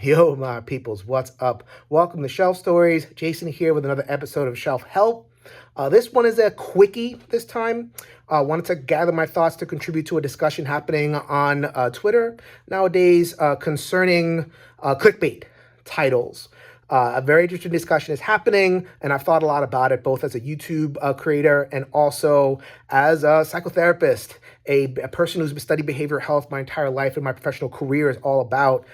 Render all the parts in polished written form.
Yo, my peoples, what's up? Welcome to Shelf Stories. Jason here with another episode of Shelf Help. This one is a quickie this time. Wanted to gather my thoughts to contribute to a discussion happening on Twitter nowadays concerning clickbait titles. A very interesting discussion is happening, and I've thought a lot about it, both as a YouTube creator and also as a psychotherapist. A person who's studied behavioral health my entire life, and my professional career is all about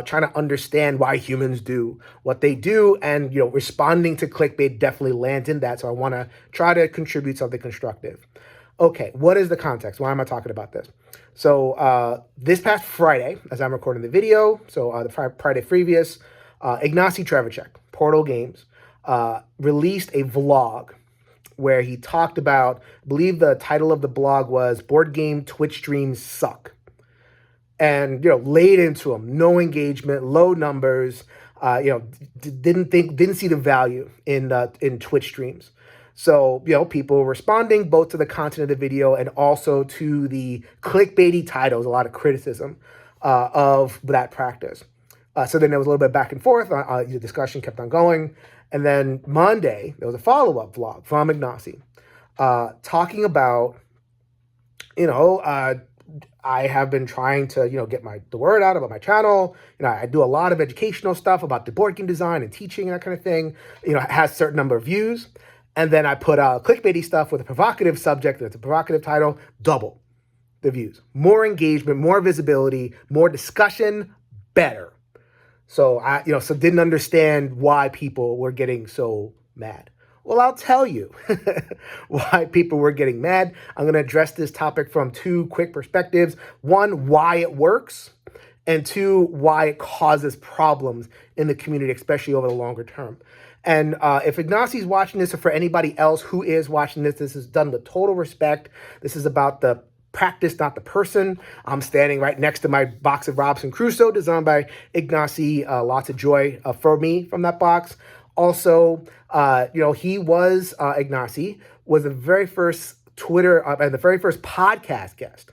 trying to understand why humans do what they do, and responding to clickbait definitely lands in that. So I want to try to contribute something constructive. Okay, what is the context? Why am I talking about this? So this past Friday, as I'm recording the video, so the Friday previous, Ignacy Trzewiecek, Portal Games, released a vlog where he talked about, I believe the title of the blog was "Board Game Twitch Streams Suck," and laid into them, no engagement, low numbers, didn't see the value in Twitch streams. So people responding both to the content of the video and also to the clickbaity titles, a lot of criticism of that practice. So then there was a little bit back and forth. The discussion kept on going. And then Monday, there was a follow-up vlog from Ignacy talking about, I have been trying to, get the word out about my channel. I do a lot of educational stuff about the board game design and teaching and that kind of thing. It has a certain number of views. And then I put out clickbaity stuff with a provocative subject, and it's a provocative title, double the views. More engagement, more visibility, more discussion, better. So so didn't understand why people were getting so mad. Well, I'll tell you why people were getting mad. I'm going to address this topic from two quick perspectives. One, why it works, and two, why it causes problems in the community, especially over the longer term. And if Ignacy's watching this, or for anybody else who is watching this, this is done with total respect. This is about the practice, not the person. I'm standing right next to my box of Robinson Crusoe designed by Ignacy. Lots of joy for me from that box. Also, Ignacy was the very first Twitter and the very first podcast guest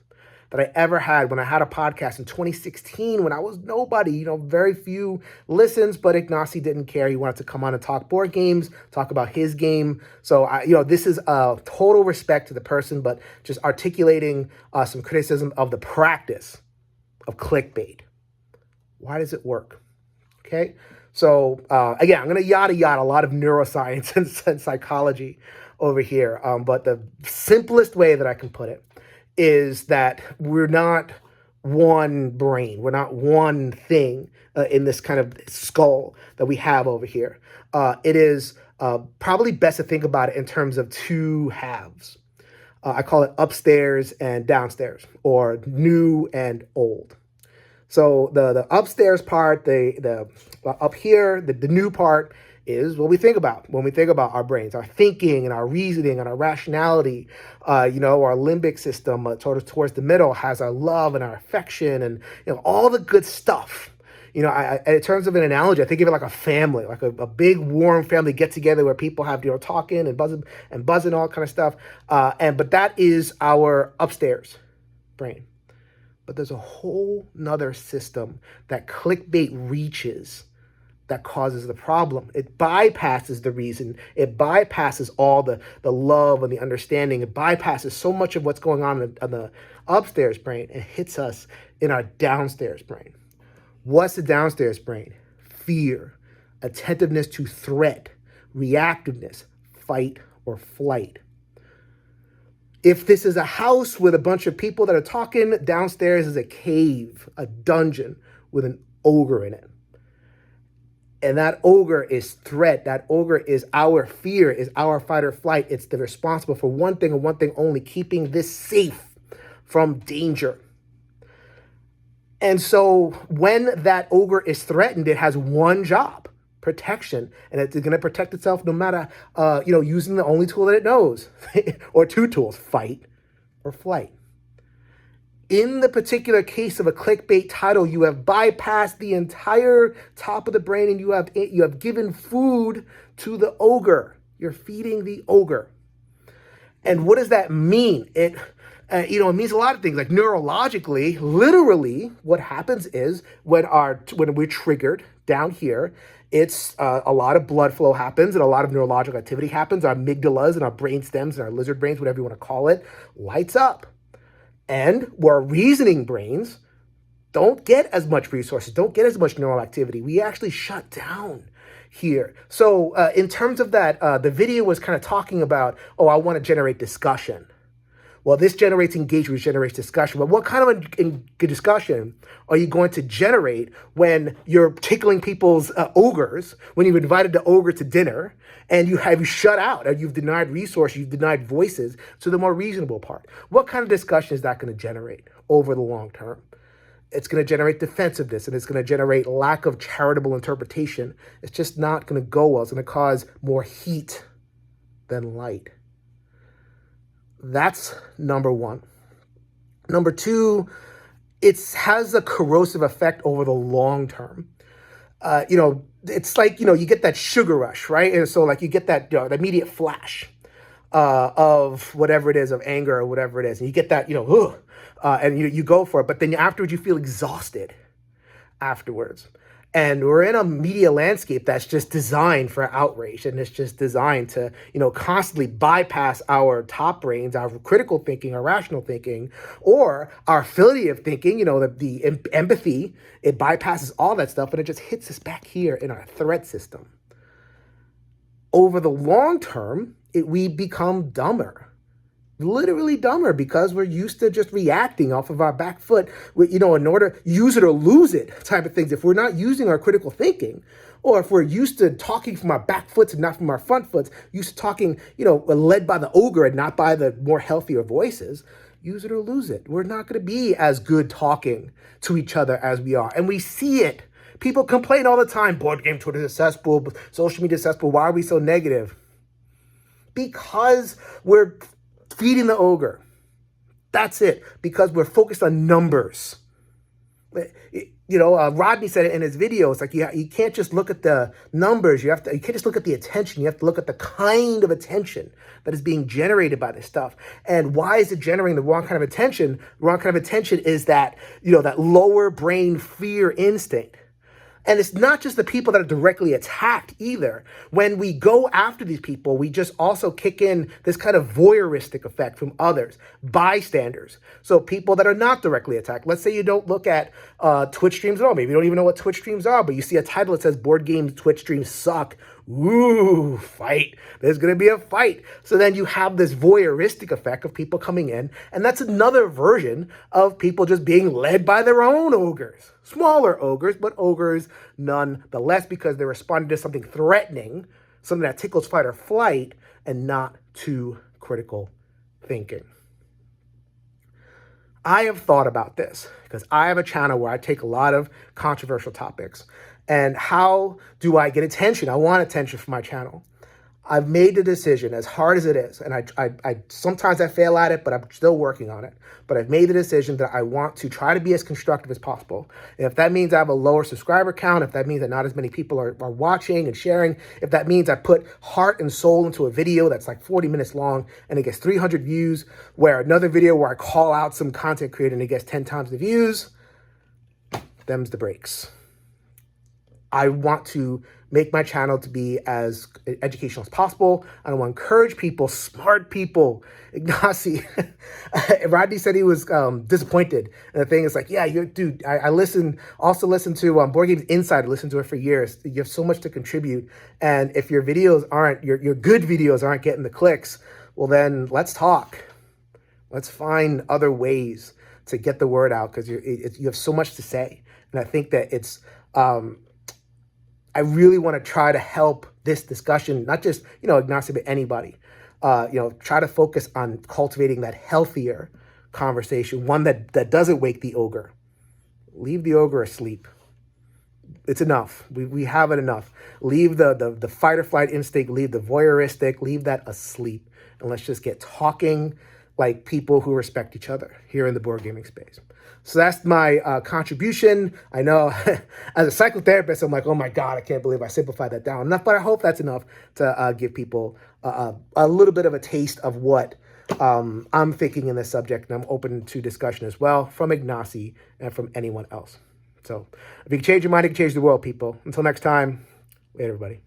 that I ever had when I had a podcast in 2016 when I was nobody, very few listens, but Ignacy didn't care. He wanted to come on and talk board games, talk about his game. So, this is a total respect to the person, but just articulating some criticism of the practice of clickbait. Why does it work? Okay. So, again, I'm going to yada a lot of neuroscience and psychology over here. But the simplest way that I can put it is that we're not one brain. We're not one thing in this kind of skull that we have over here. It is probably best to think about it in terms of two halves. I call it upstairs and downstairs, or new and old. So the upstairs part, the up here, the new part is what we think about when we think about our brains, our thinking and our reasoning and our rationality. Our limbic system towards the middle has our love and our affection and all the good stuff. In terms of an analogy, I think of it like a family, like a big warm family get together where people have talking and buzzing all kind of stuff. But that is our upstairs brain. But there's a whole nother system that clickbait reaches that causes the problem. It bypasses the reason. It bypasses all the love and the understanding. It bypasses so much of what's going on in the upstairs brain and hits us in our downstairs brain. What's the downstairs brain? Fear, attentiveness to threat, reactiveness, fight or flight. If this is a house with a bunch of people that are talking, downstairs is a cave, a dungeon with an ogre in it. And that ogre is threat. That ogre is our fear, is our fight or flight. It's the responsible for one thing and one thing only, keeping this safe from danger. And so when that ogre is threatened, it has one job, protection. And it's going to protect itself no matter, using the only tool that it knows, or two tools, fight or flight. In the particular case of a clickbait title, you have bypassed the entire top of the brain and you have given food to the ogre. You're feeding the ogre. And what does that mean? It means a lot of things. Like neurologically, literally, what happens is when we're triggered down here, it's a lot of blood flow happens and a lot of neurological activity happens. Our amygdalas and our brain stems and our lizard brains, whatever you want to call it, lights up. And where reasoning brains don't get as much resources, don't get as much neural activity, we actually shut down here. So in terms of that, the video was kind of talking about, oh, I want to generate discussion. Well, this generates engagement, which generates discussion. But what kind of a discussion are you going to generate when you're tickling people's ogres, when you've invited the ogre to dinner, and you shut out, or you've denied resources, you've denied voices to the more reasonable part? What kind of discussion is that going to generate over the long term? It's going to generate defensiveness, and it's going to generate lack of charitable interpretation. It's just not going to go well. It's going to cause more heat than light. That's number one. Number two, it has a corrosive effect over the long term. It's like, you get that sugar rush, right? And so like you get that the immediate flash of whatever it is, of anger or whatever it is. And you get that, and you go for it. But then afterwards, you feel exhausted afterwards. And we're in a media landscape that's just designed for outrage, and it's just designed to, constantly bypass our top brains, our critical thinking, our rational thinking, or our affiliative thinking, the empathy. It bypasses all that stuff, and it just hits us back here in our threat system. Over the long term, we become dumber. Literally dumber, because we're used to just reacting off of our back foot, in order use it or lose it type of things. If we're not using our critical thinking, or if we're used to talking from our back foots and not from our front foots, used to talking, led by the ogre and not by the more healthier voices, use it or lose it. We're not going to be as good talking to each other as we are. And we see it. People complain all the time, board game Twitter is a cesspool, social media is a cesspool. Why are we so negative? Because we're feeding the ogre. That's it. Because we're focused on numbers. Rodney said it in his video. It's like you can't just look at the numbers. You can't just look at the attention. You have to look at the kind of attention that is being generated by this stuff. And why is it generating the wrong kind of attention? The wrong kind of attention is that, that lower brain fear instinct. And it's not just the people that are directly attacked either. When we go after these people, we just also kick in this kind of voyeuristic effect from others, bystanders. So people that are not directly attacked. Let's say you don't look at Twitch streams at all. Maybe you don't even know what Twitch streams are, but you see a title that says board games Twitch streams suck. Ooh, fight. There's going to be a fight. So then you have this voyeuristic effect of people coming in. And that's another version of people just being led by their own ogres. Smaller ogres, but ogres nonetheless, because they're responding to something threatening, something that tickles fight or flight, and not to critical thinking. I have thought about this because I have a channel where I take a lot of controversial topics. And how do I get attention? I want attention from my channel. I've made the decision, as hard as it is, and I sometimes I fail at it, but I'm still working on it. But I've made the decision that I want to try to be as constructive as possible. And if that means I have a lower subscriber count, if that means that not as many people are watching and sharing, if that means I put heart and soul into a video that's like 40 minutes long and it gets 300 views, where another video where I call out some content creator and it gets 10 times the views, them's the breaks. I want to make my channel to be as educational as possible. I want to encourage people, smart people. Ignacy, Rodney said he was disappointed. And the thing is like, yeah, dude, I also listen to Board Games Insider, listen to it for years. You have so much to contribute. And if your videos aren't, your good videos aren't getting the clicks, well then let's talk. Let's find other ways to get the word out, because you have so much to say. And I think that it's, I really want to try to help this discussion, not just, Ignacy, but anybody, try to focus on cultivating that healthier conversation, one that doesn't wake the ogre. Leave the ogre asleep. It's enough. We have it enough. Leave the fight or flight instinct, leave the voyeuristic, leave that asleep. And let's just get talking like people who respect each other here in the board gaming space. So that's my contribution. I know as a psychotherapist, I'm like, oh my God, I can't believe I simplified that down enough, but I hope that's enough to give people a little bit of a taste of what I'm thinking in this subject, and I'm open to discussion as well from Ignacy and from anyone else. So if you can change your mind, you can change the world, people. Until next time, later, everybody.